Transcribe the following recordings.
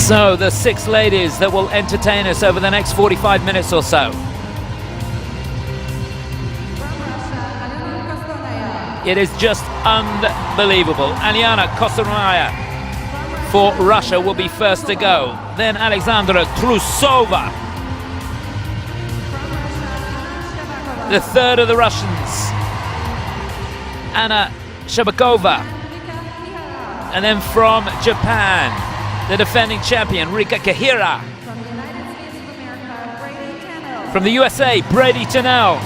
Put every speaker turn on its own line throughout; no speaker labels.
So the 6 ladies that will entertain us over the next 45 minutes or so. It is just unbelievable. Alena Kostornaia for Russia will be first to go. Then Alexandra Trusova, the third of the Russians, Shcherbakova. And then from Japan, the defending champion, Rika Kihira. From the USA, Bradie Tennell.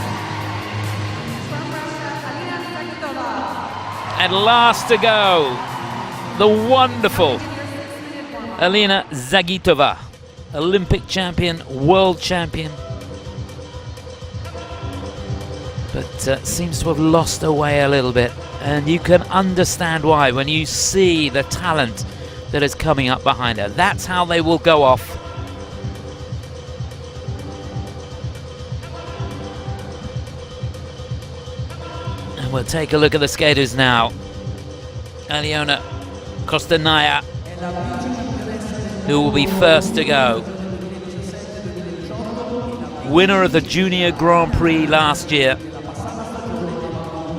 And last to go, the wonderful Alina Zagitova, Olympic champion, world champion. But seems to have lost her way a little bit. And you can understand why when you see the talent that is coming up behind her. That's how they will go off. And we'll take a look at the skaters now. Alena Kostornaia, who will be first to go. Winner of the Junior Grand Prix last year.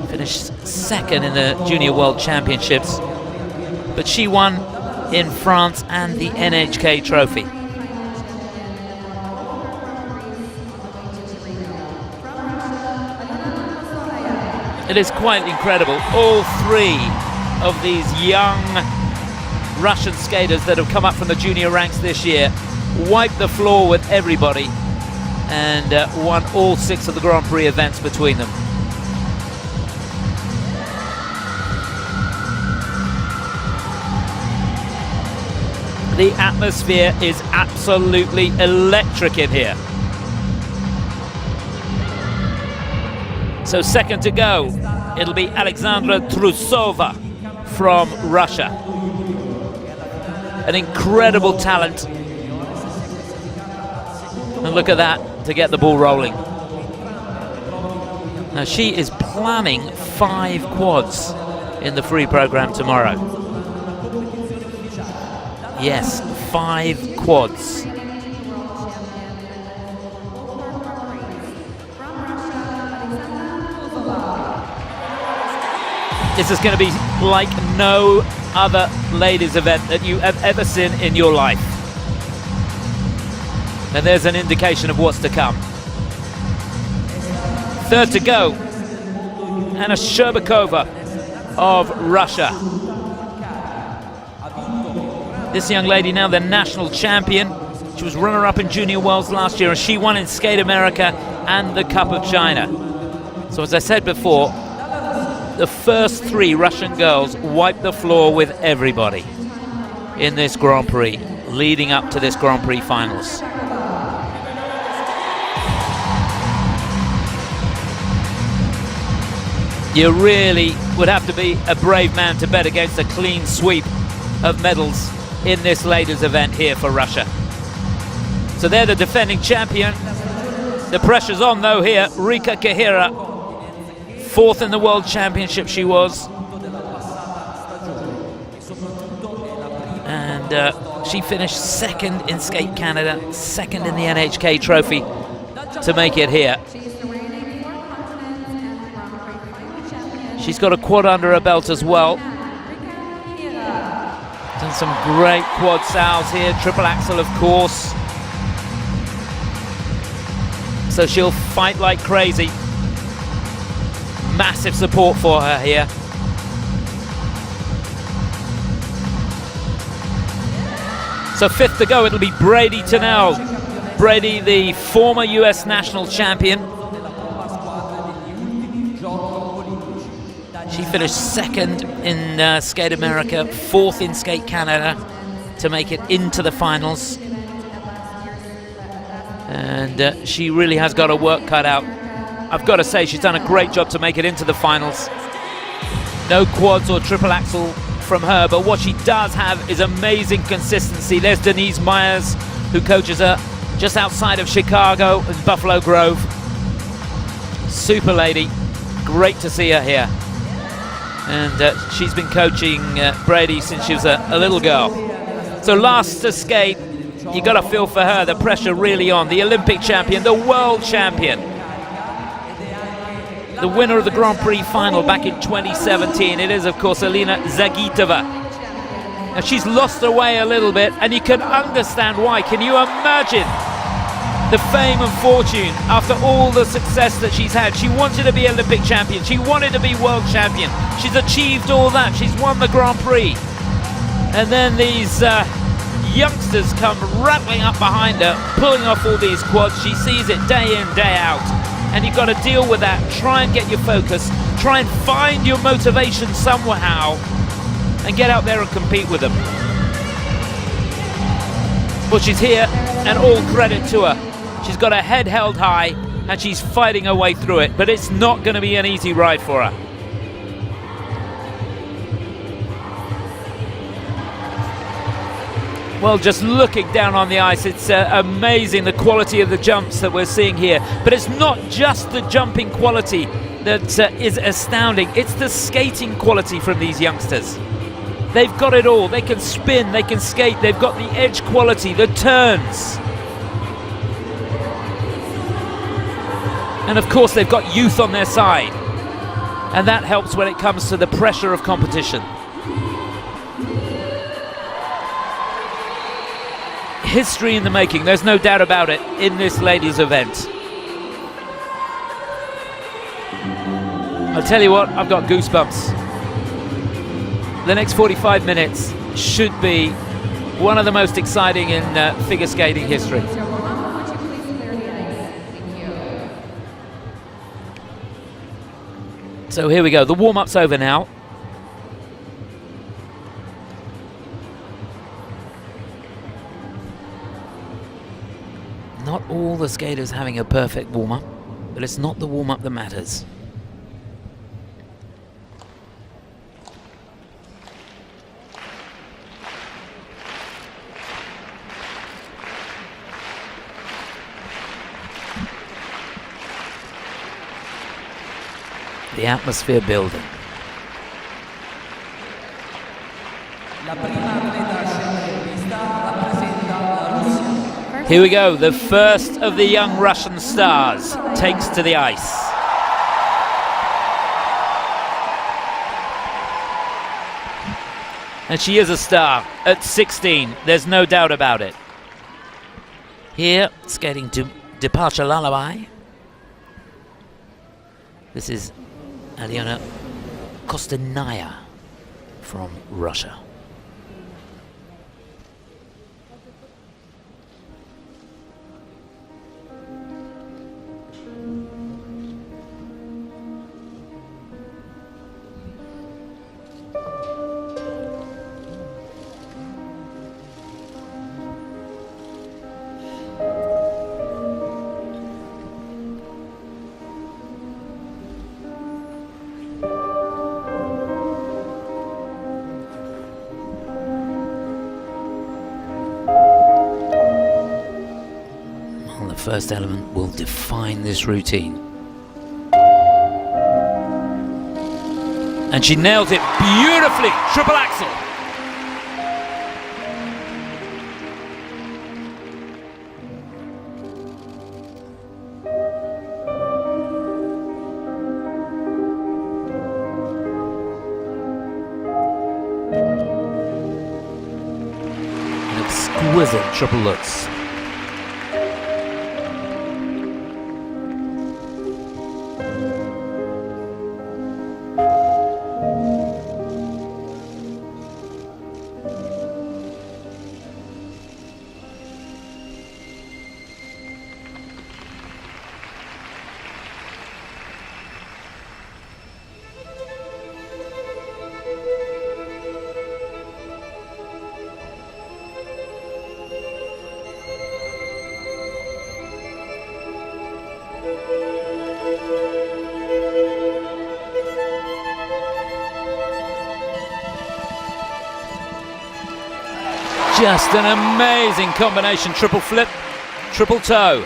Finished second in the Junior World Championships. But she won in France and the NHK Trophy. It is quite incredible. All 3 of these young Russian skaters that have come up from the junior ranks this year wiped the floor with everybody and won all 6 of the Grand Prix events between them. The atmosphere is absolutely electric in here. So second to go, it'll be Alexandra Trusova from Russia. An incredible talent. And look at that to get the ball rolling. Now she is planning 5 quads in the free program tomorrow. Yes, 5 quads. This is going to be like no other ladies event that you have ever seen in your life. And there's an indication of what's to come. Third to go, Shcherbakova of Russia. This young lady now the national champion. She was runner-up in Junior Worlds last year, and she won in Skate America and the Cup of China. So as I said before, the first 3 Russian girls wiped the floor with everybody in this Grand Prix, leading up to this Grand Prix finals. You really would have to be a brave man to bet against a clean sweep of medals in this ladies event here for Russia. So they're the defending champion. The pressure's on though here. Rika Kihira, 4th in the World Championship she was. And she finished 2nd in Skate Canada, 2nd in the NHK Trophy to make it here. She's got a quad under her belt as well. Done some great quad sows here, triple axel of course. So she'll fight like crazy. Massive support for her here. So 5th to go, it'll be Bradie Tennell. Bradie, the former US national champion. She finished 2nd in Skate America, 4th in Skate Canada to make it into the finals. And she really has got her work cut out. I've got to say, she's done a great job to make it into the finals. No quads or triple axel from her, but what she does have is amazing consistency. There's Denise Myers, who coaches her just outside of Chicago in Buffalo Grove. Super lady, great to see her here. And she's been coaching Bradie since she was a little girl. So last to skate, you got to feel for her, the pressure really on. The Olympic champion, the world champion, the winner of the Grand Prix final back in 2017. It is, of course, Alina Zagitova. Now, she's lost her way a little bit, and you can understand why. Can you imagine the fame and fortune after all the success that she's had? She wanted to be Olympic champion. She wanted to be world champion. She's achieved all that. She's won the Grand Prix. And then these youngsters come rattling up behind her, pulling off all these quads. She sees it day in, day out. And you've got to deal with that. Try and get your focus. Try and find your motivation somehow and get out there and compete with them. Well, she's here, and all credit to her. She's got her head held high, and she's fighting her way through it. But it's not going to be an easy ride for her. Well, just looking down on the ice, it's amazing the quality of the jumps that we're seeing here. But it's not just the jumping quality that is astounding. It's the skating quality from these youngsters. They've got it all. They can spin, they can skate, they've got the edge quality, the turns. And of course, they've got youth on their side. And that helps when it comes to the pressure of competition. History in the making, there's no doubt about it, in this ladies' event. I'll tell you what, I've got goosebumps. The next 45 minutes should be one of the most exciting in figure skating history. So here we go, the warm-up's over now. Not all the skaters having a perfect warm-up, but it's not the warm-up that matters. The atmosphere building. Here we go, the first of the young Russian stars takes to the ice. And she is a star at 16, there's no doubt about it. Here, skating to Departure Lullaby. This is Alena Kostornaia from Russia. First element will define this routine. And she nails it beautifully, triple axel. An exquisite triple lutz. Just an amazing combination, triple flip, triple toe.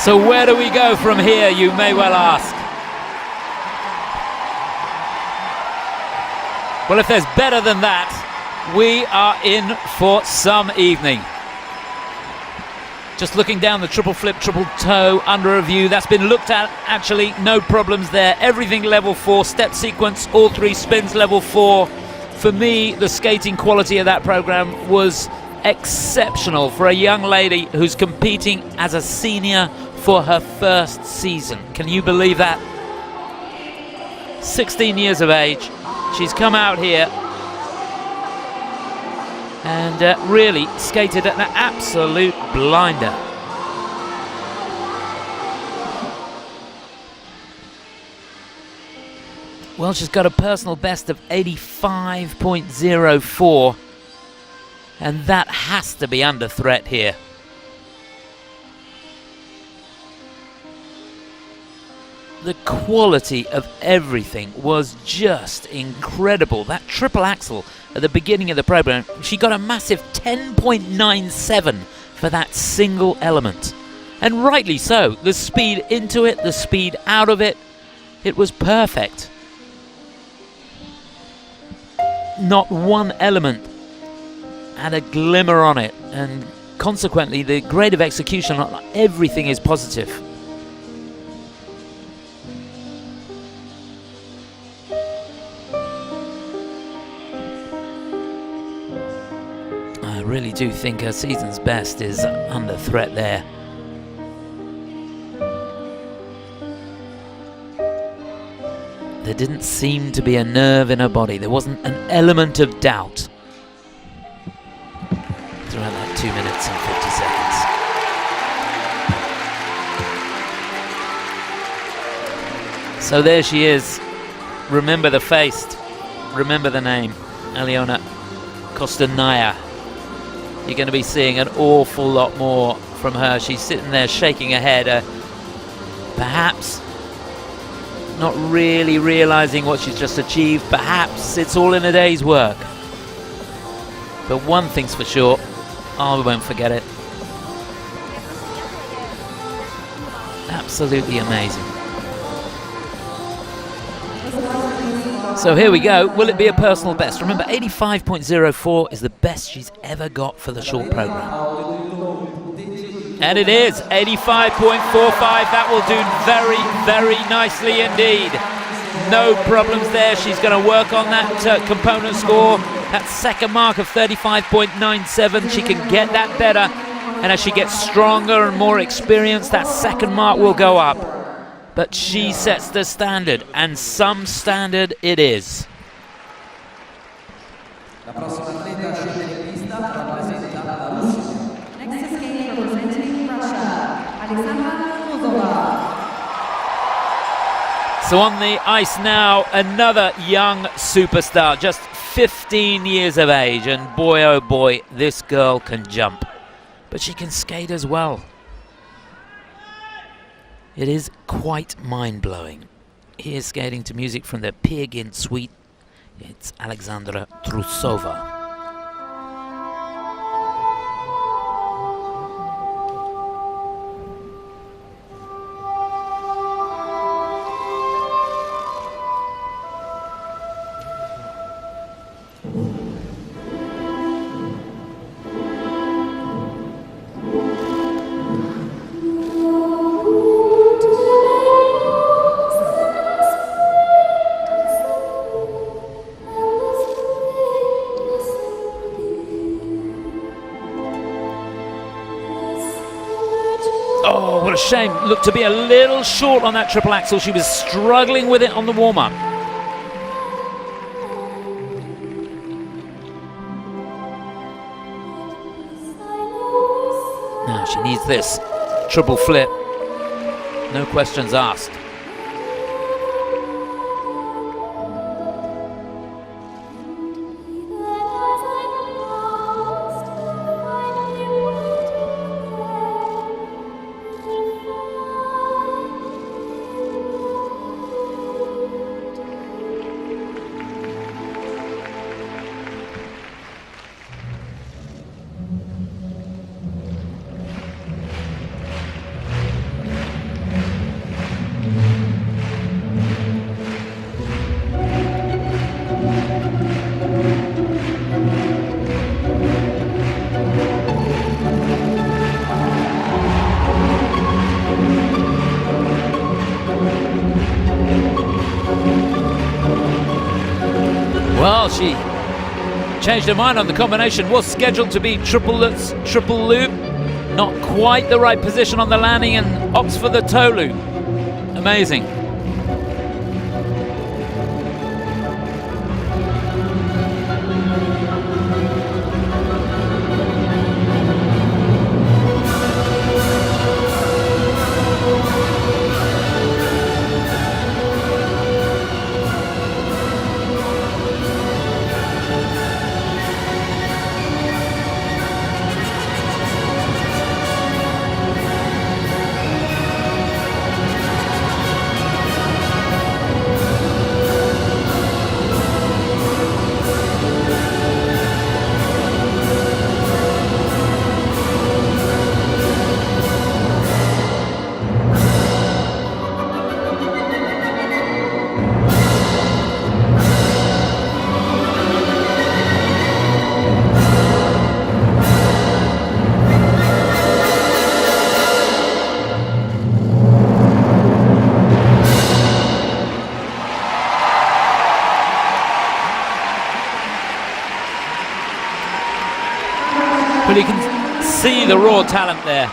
So where do we go from here, you may well ask? Well, if there's better than that, we are in for some evening. Just looking down the triple flip, triple toe under review. That's been looked at, actually, no problems there. Everything level 4, step sequence, all 3 spins level 4. For me, the skating quality of that program was exceptional for a young lady who's competing as a senior for her first season. Can you believe that? 16 years of age. She's come out here and really skated an absolute blinder. Well, she's got a personal best of 85.04, and that has to be under threat here. The quality of everything was just incredible. That triple axel at the beginning of the program, she got a massive 10.97 for that single element. And rightly so. The speed into it, the speed out of it, it was perfect. Not one element had a glimmer on it, and consequently the grade of execution on everything is positive. I really do think her season's best is under threat there. There didn't seem to be a nerve in her body. There wasn't an element of doubt throughout that 2 minutes and 50 seconds. So there she is. Remember the face, remember the name, Alena Kostornaia. You're going to be seeing an awful lot more from her. She's sitting there shaking her head, perhaps not really realizing what she's just achieved. Perhaps it's all in a day's work. But one thing's for sure, I won't forget it. Absolutely amazing. So here we go. Will it be a personal best? Remember, 85.04 is the best she's ever got for the short program. And it is 85.45. That will do very, very nicely indeed. No problems there. She's going to work on that component score. That second mark of 35.97. She can get that better. And as she gets stronger and more experienced, that second mark will go up. But she sets the standard, and some standard it is. So on the ice now, another young superstar, just 15 years of age, and boy oh boy, this girl can jump. But she can skate as well. It is quite mind-blowing. Here's skating to music from the Peer Gynt suite. It's Alexandra Trusova. Oh, what a shame. Looked to be a little short on that triple axel. She was struggling with it on the warm-up. Now she needs this triple flip. No questions asked. Well, she changed her mind on the combination. Was scheduled to be triple lutz, triple loop. Not quite the right position on the landing and opts for the toe loop. Amazing. But you can see the raw talent there.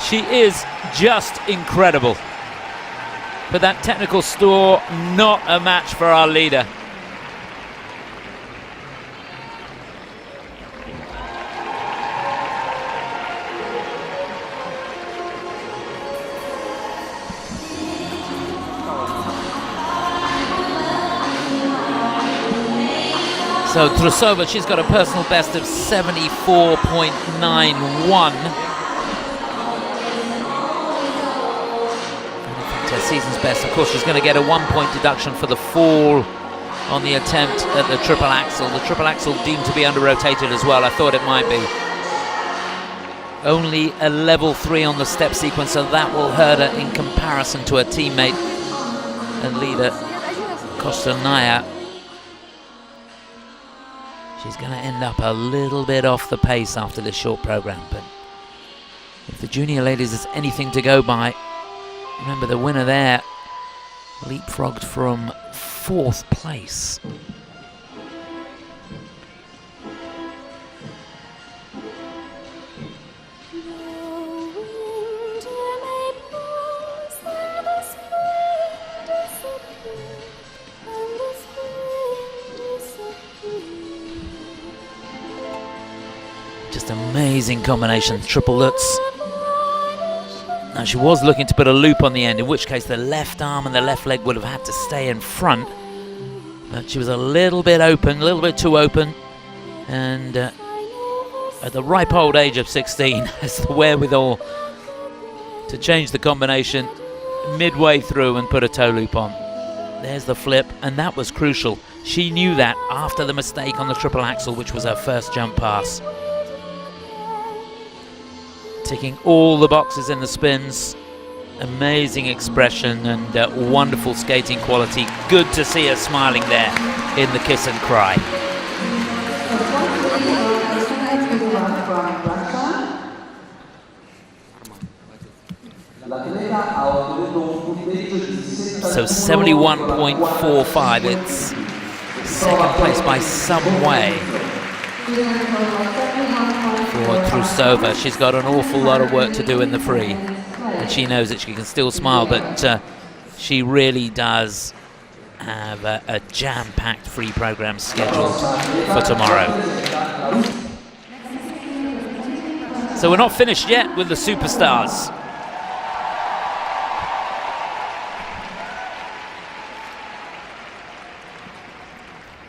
She is just incredible. But that technical store, not a match for our leader. So Trusova, she's got a personal best of 74.91. Her season's best. Of course, she's going to get a 1-point deduction for the fall on the attempt at the triple axel. The triple axel deemed to be under-rotated as well. I thought it might be. Only a level 3 on the step sequence, so that will hurt her in comparison to her teammate and leader, Kostornaia. She's going to end up a little bit off the pace after this short program, but if the junior ladies is anything to go by, remember the winner there leapfrogged from 4th place. Just amazing combination, triple lutz. Now she was looking to put a loop on the end, in which case the left arm and the left leg would have had to stay in front. But she was a little bit open, a little bit too open. And at the ripe old age of 16, has the wherewithal to change the combination midway through and put a toe loop on. There's the flip, and that was crucial. She knew that after the mistake on the triple axel, which was her first jump pass. Ticking all the boxes in the spins, amazing expression and wonderful skating quality. Good to see her smiling there in the kiss and cry. So 71.45, it's second place by some way for Trusova. She's got an awful lot of work to do in the free, and she knows that she can still smile, but she really does have a jam-packed free program scheduled for tomorrow. So we're not finished yet with the superstars.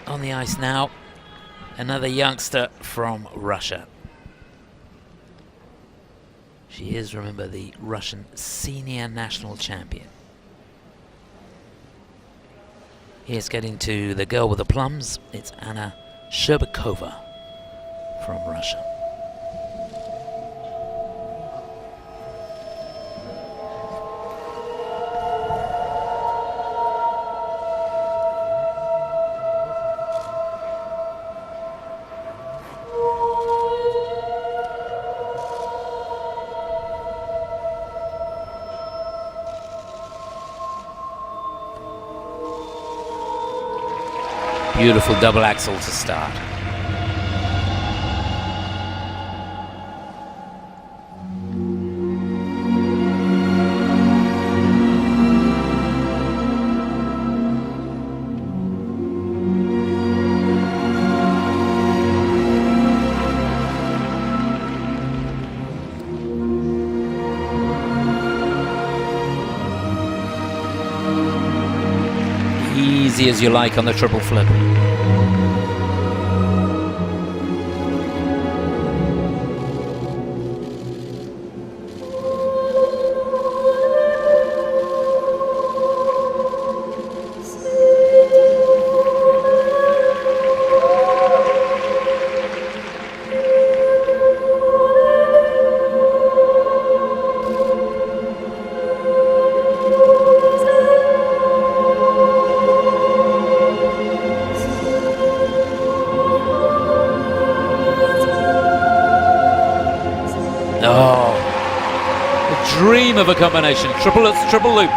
On the ice now, another youngster from Russia. She is, remember, the Russian senior national champion. Here's getting to the girl with the plums. It's Alena Shcherbakova from Russia. Beautiful double axel to start. Easy as you like on the triple flip. Oh, the dream of a combination, triplets, triple loop.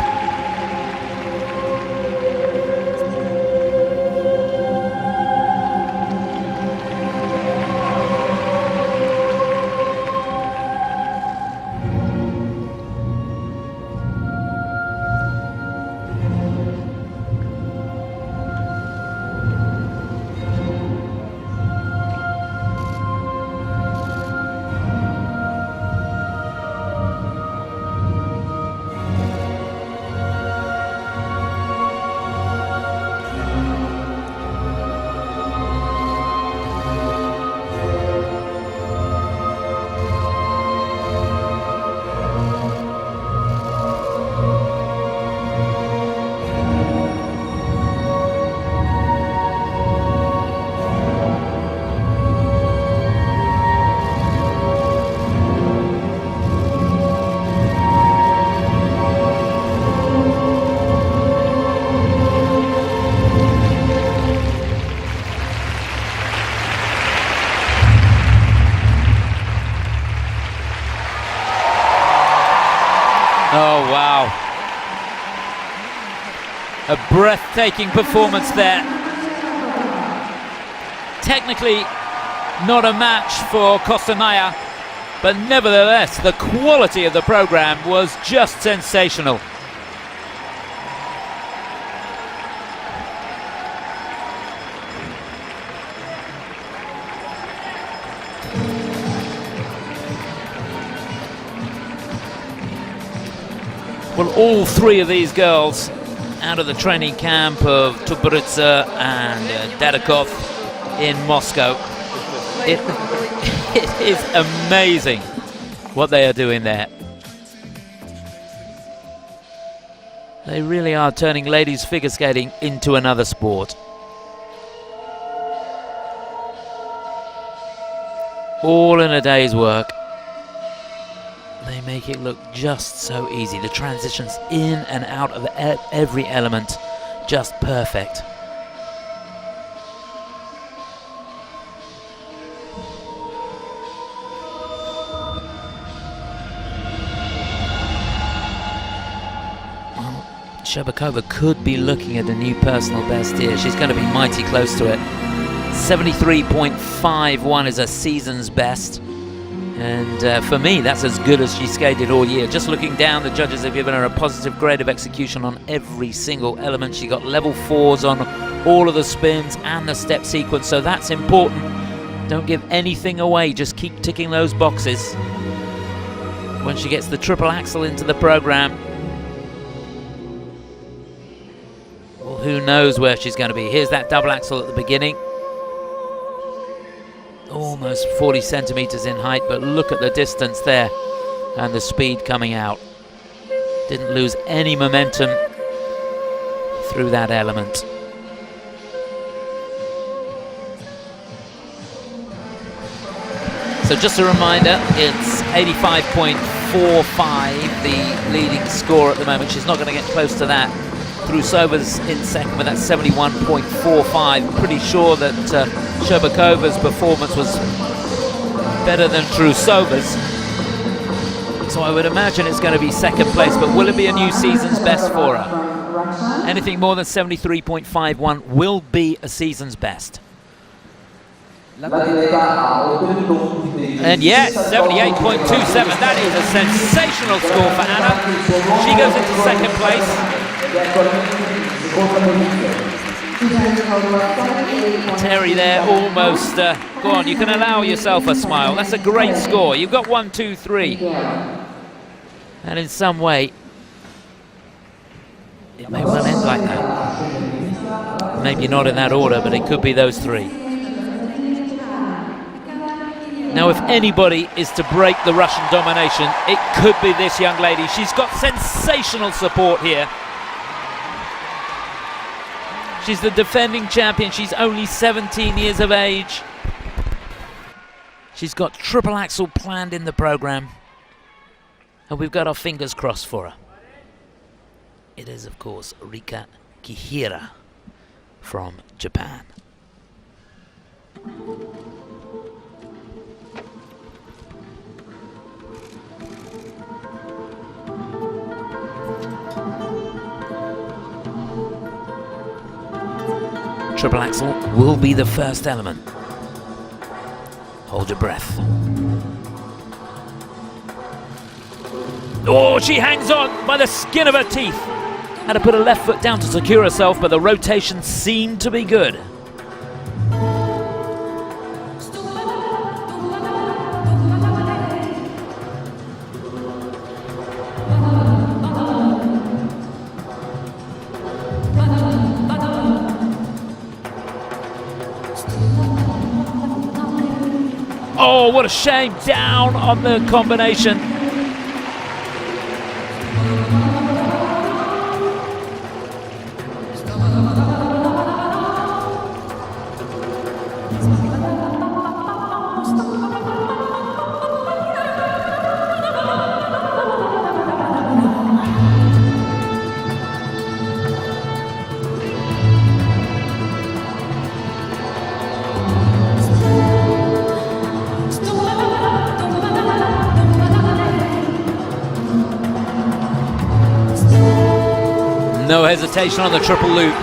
Oh, wow. A breathtaking performance there. Technically not a match for Kostornaia, but nevertheless, the quality of the program was just sensational. Well, all three of these girls out of the training camp of Tuberitsa and Dadakov in Moscow. It is amazing what they are doing there. They really are turning ladies figure skating into another sport. All in a day's work. They make it look just so easy. The transitions in and out of every element, just perfect. Well, Shcherbakova could be looking at a new personal best here. She's going to be mighty close to it. 73.51 is a season's best. And for me, that's as good as she skated all year. Just looking down, the judges have given her a positive grade of execution on every single element. She got level 4s on all of the spins and the step sequence, so that's important. Don't give anything away, just keep ticking those boxes. When she gets the triple axel into the program, well, who knows where she's going to be. Here's that double axel at the beginning. Almost 40 centimeters in height, but look at the distance there and the speed coming out. Didn't lose any momentum through that element. So just a reminder, it's 85.45, the leading score at the moment. She's not going to get close to that. Trusova's in second with that 71.45. Pretty sure that Shcherbakova's performance was better than Trusova's. So I would imagine it's going to be second place, but will it be a new season's best for her? Anything more than 73.51 will be a season's best. And yes, 78.27. That is a sensational score for Anna. She goes into second place. Terry there almost, go on, you can allow yourself a smile. That's a great score. You've got 1, 2, 3. And in some way, it may well end like that. Maybe not in that order, but it could be those three. Now, if anybody is to break the Russian domination, it could be this young lady. She's got sensational support here. She's the defending champion. She's only 17 years of age. She's got triple axel planned in the program. And we've got our fingers crossed for her. It is, of course, Rika Kihira from Japan. Triple axel will be the first element. Hold your breath. Oh, she hangs on by the skin of her teeth. Had to put her left foot down to secure herself, but the rotation seemed to be good. Oh, what a shame, down on the combination. No hesitation on the triple loop.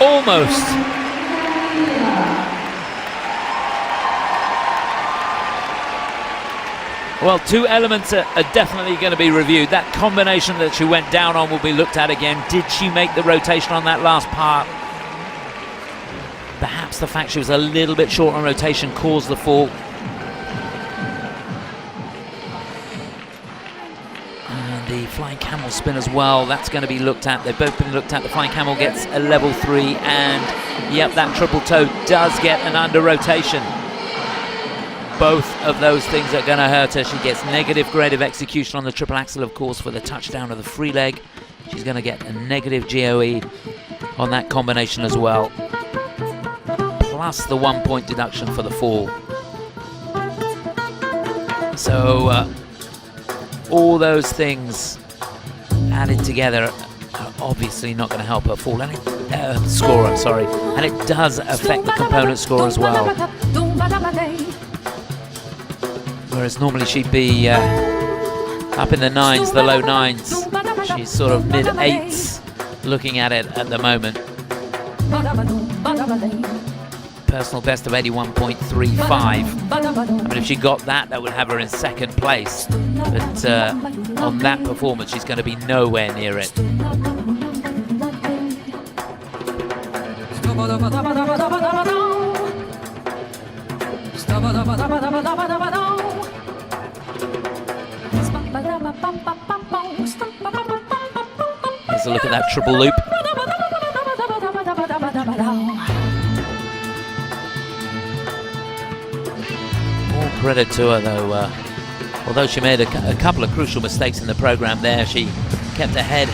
Almost. Well, two elements are definitely going to be reviewed. That combination that she went down on will be looked at again. Did she make the rotation on that last part? Perhaps the fact she was a little bit short on rotation caused the fall. And the flying camel spin as well, that's going to be looked at. They've both been looked at. The flying camel gets a level 3, and yep, that triple toe does get an under rotation. Both of those things are going to hurt her. She gets negative grade of execution on the triple axel, of course, for the touchdown of the free leg. She's going to get a negative GOE on that combination as well, plus the 1 point deduction for the fall. So all those things added together are obviously not going to help her fall, and score, I'm sorry, and it does affect the component score as well. Whereas normally she'd be up in the 9s, the low 9s. She's sort of mid-8s looking at it at the moment. Personal best of 81.35. I mean, if she got that, that would have her in second place. But on that performance, she's going to be nowhere near it. Here's a look at that triple loop. All credit to her, though. Although she made a couple of crucial mistakes in the program there, she kept her head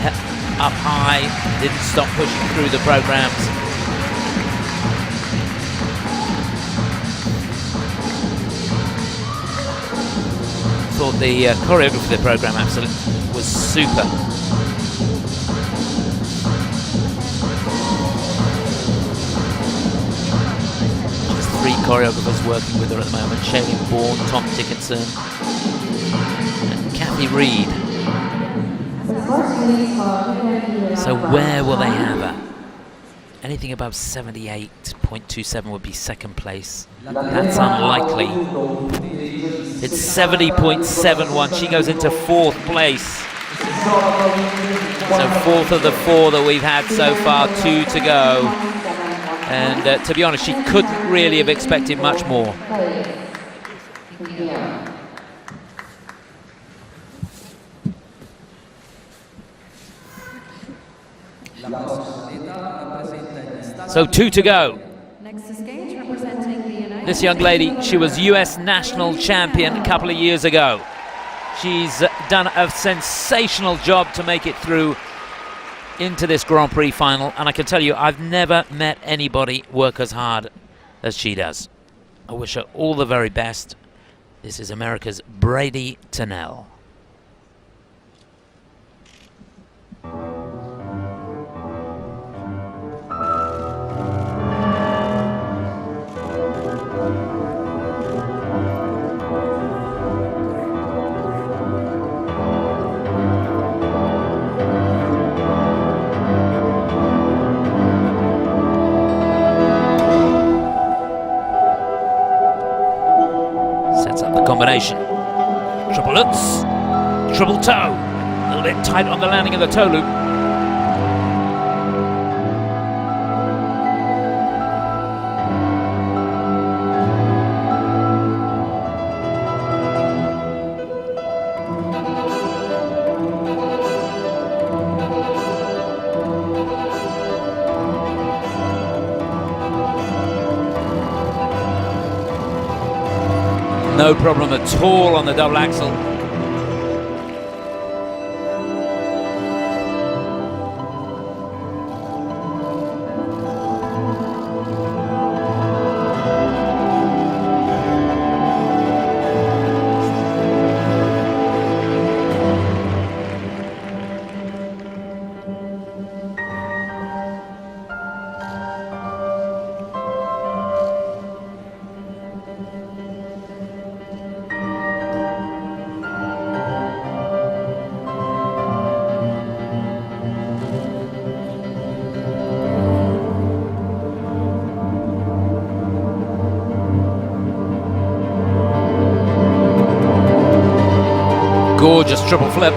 up high, didn't stop pushing through the programs. Thought the choreography of the program absolutely was super. Just 3 choreographers working with her at the moment: Shailene Bourne, Tom Dickinson, and Kathy Reed. So where will they have her? Anything above 78.27 would be second place. That's unlikely. It's 70.71. She goes into 4th place. So 4th of the 4 that we've had so far, 2 to go. And to be honest, she couldn't really have expected much more. So 2 to go. This young lady, she was US national champion a couple of years ago. She's done a sensational job to make it through into this Grand Prix final, and I can tell you, I've never met anybody work as hard as she does. I wish her all the very best. This is America's Bradie Tennell. Combination. Triple lutz, triple toe. A little bit tight on the landing of the toe loop. No problem at all on the double axel. Gorgeous triple flip.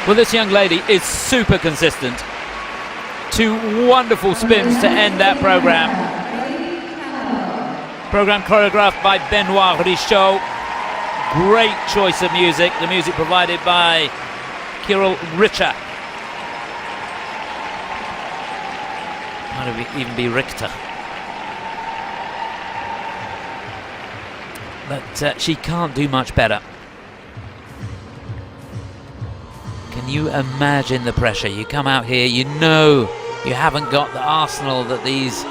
Well, this young lady is super consistent. 2 wonderful spins to end that program. Program choreographed by Benoit Richaud. Great choice of music. The music provided by Kirill Richter. Might even be Richter. But she can't do much better. Can you imagine the pressure? You come out here, you know you haven't got the arsenal that these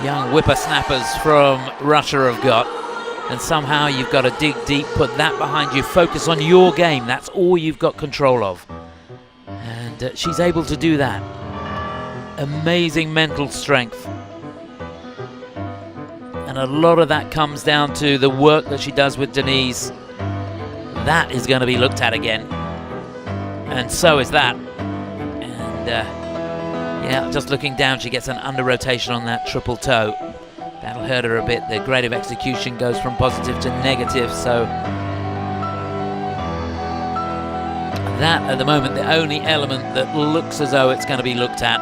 young whippersnappers from Russia have got, and somehow you've got to dig deep, put that behind you, focus on your game. That's all you've got control of. And she's able to do that. Amazing mental strength. And a lot of that comes down to the work that she does with Denise. That is going to be looked at again. And so is that. And yeah, just looking down, she gets an under rotation on that triple toe. That'll hurt her a bit. The grade of execution goes from positive to negative, so that at the moment the only element that looks as though it's going to be looked at.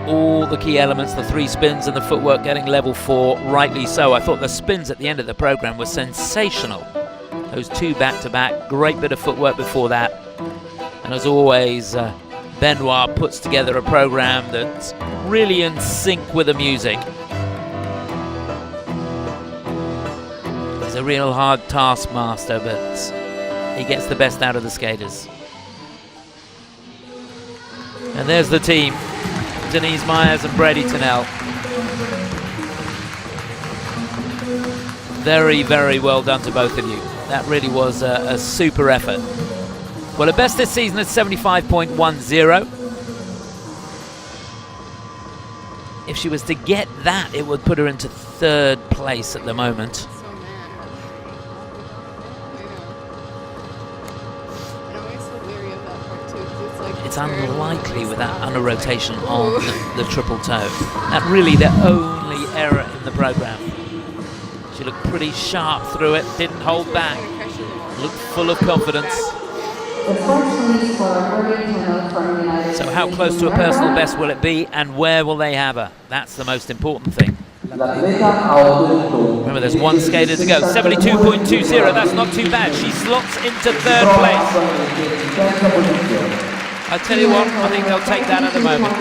All the key elements, the 3 spins and the footwork getting level 4, rightly so. I thought the spins at the end of the program were sensational. Those 2 back-to-back, great bit of footwork before that. And as always, Benoit puts together a program that's really in sync with the music. He's a real hard taskmaster, but he gets the best out of the skaters. And there's the team, Denise Myers and Bradie Tennell. Very, very well done to both of you. That really was a super effort. Well, her best this season is 75.10. If she was to get that, it would put her into 3rd place at the moment. It's unlikely with that under rotation on the triple toe. That's really the only error in the program. She looked pretty sharp through it, didn't hold back, looked full of confidence. So how close to a personal best will it be, and where will they have her? That's the most important thing. Remember, there's 1 skater to go. 72.20, that's not too bad. She slots into 3rd place. I tell you what, I think they'll take that at the moment.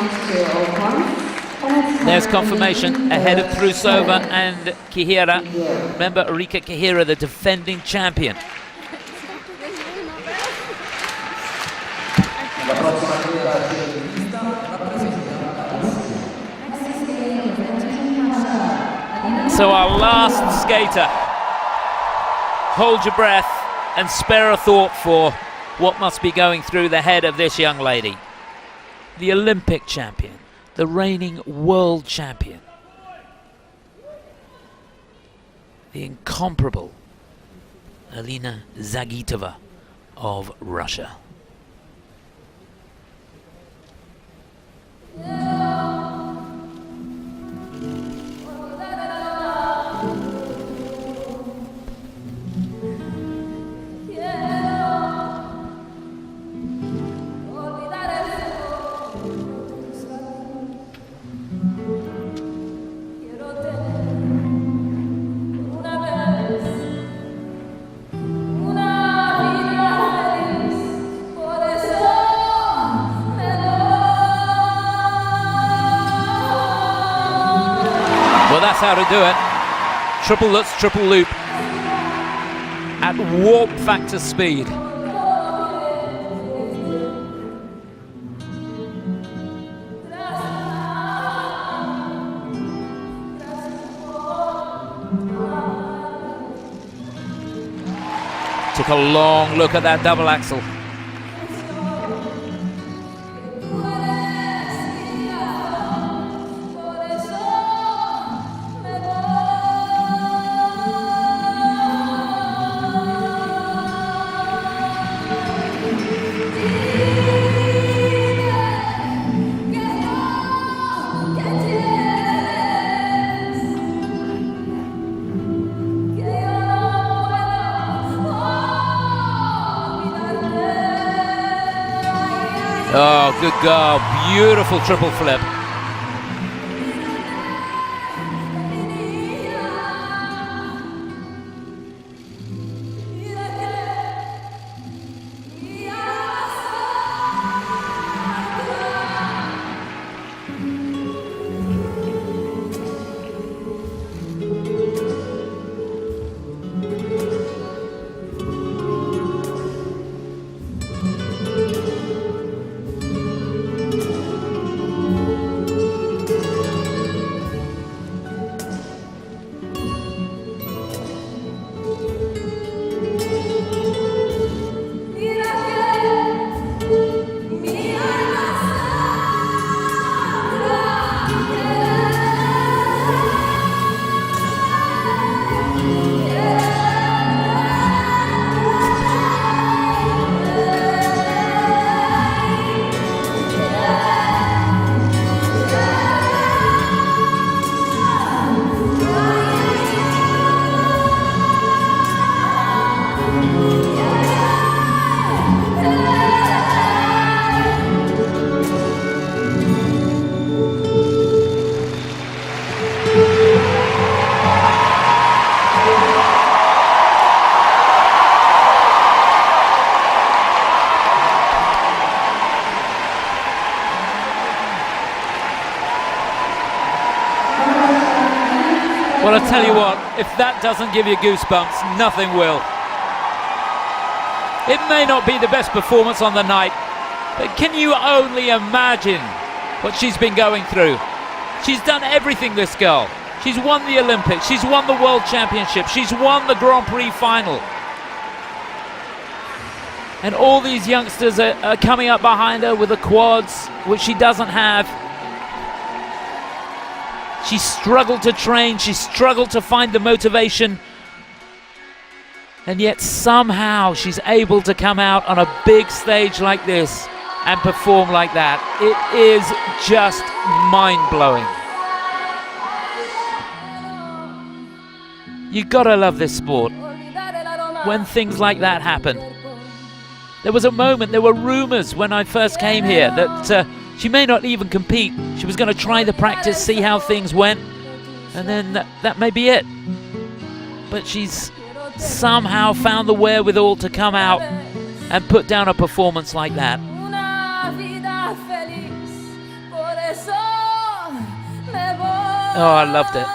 There's confirmation ahead of Trusova and Kihira. Remember, Rika Kihira, the defending champion. So our last skater, hold your breath and spare a thought for what must be going through the head of this young lady. The Olympic champion, the reigning world champion, the incomparable Alina Zagitova of Russia. That's how to do it. Triple Lutz, triple loop at warp factor speed. Took a long look at that double axel. good girl. Beautiful triple flip. Well, I'll tell you what, if that doesn't give you goosebumps, nothing will. It may not be the best performance on the night, but can you only imagine what she's been going through? She's done everything, this girl. She's won the Olympics, she's won the World Championship, she's won the Grand Prix final. And all these youngsters are coming up behind her with the quads, which she doesn't have. She struggled to train, she struggled to find the motivation, and yet somehow she's able to come out on a big stage like this and perform like that. It is just mind-blowing. You gotta love this sport when things like that happen. There was a moment, there were rumors when I first came here that she may not even compete. She was going to try the practice, see how things went, and then that may be it. But she's somehow found the wherewithal to come out and put down a performance like that. Oh, I loved it.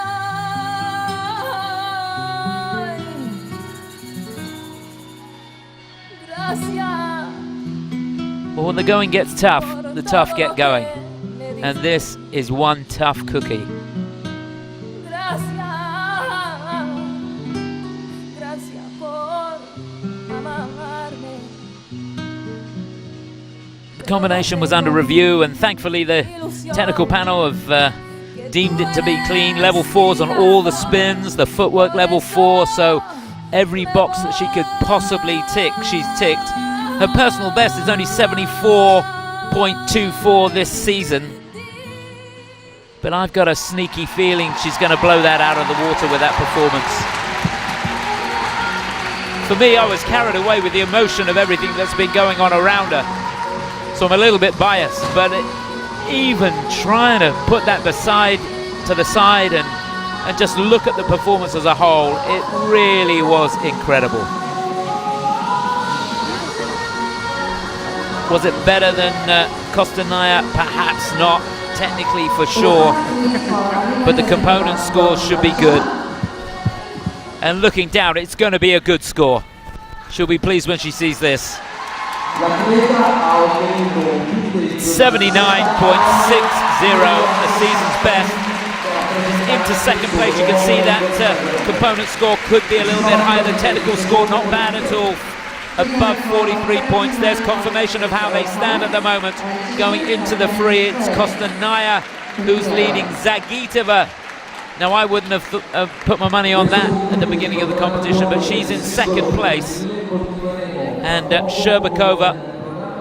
Well, when the going gets tough, the tough get going. And this is one tough cookie. The combination was under review, and thankfully the technical panel have deemed it to be clean. Level 4s on all the spins, the footwork level 4, so every box that she could possibly tick, she's ticked. Her personal best is only 74.24 this season. But I've got a sneaky feeling she's going to blow that out of the water with that performance. For me, I was carried away with the emotion of everything that's been going on around her. So I'm a little bit biased, but even trying to put that to the side and just look at the performance as a whole, it really was incredible. Was it better than Kostornaia? Perhaps not, technically for sure, but the component scores should be good. And looking down, it's going to be a good score. She'll be pleased when she sees this. 79.60, the season's best. Into second place, you can see that component score could be a little bit higher. The technical score, not bad at all. Above 43 points. There's confirmation of how they stand at the moment. Going into the free, it's Kostornaia who's leading Zagitova. Now, I wouldn't have put my money on that at the beginning of the competition, but she's in second place. And Shcherbakova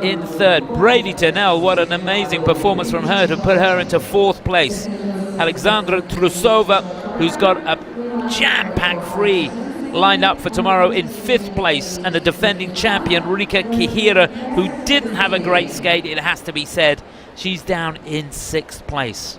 in third. Bradie Tennell, what an amazing performance from her to put her into fourth place. Alexandra Trusova, who's got a jam-packed free lined up for tomorrow in 5th place, and the defending champion Rika Kihira, who didn't have a great skate, it has to be said, she's down in 6th place.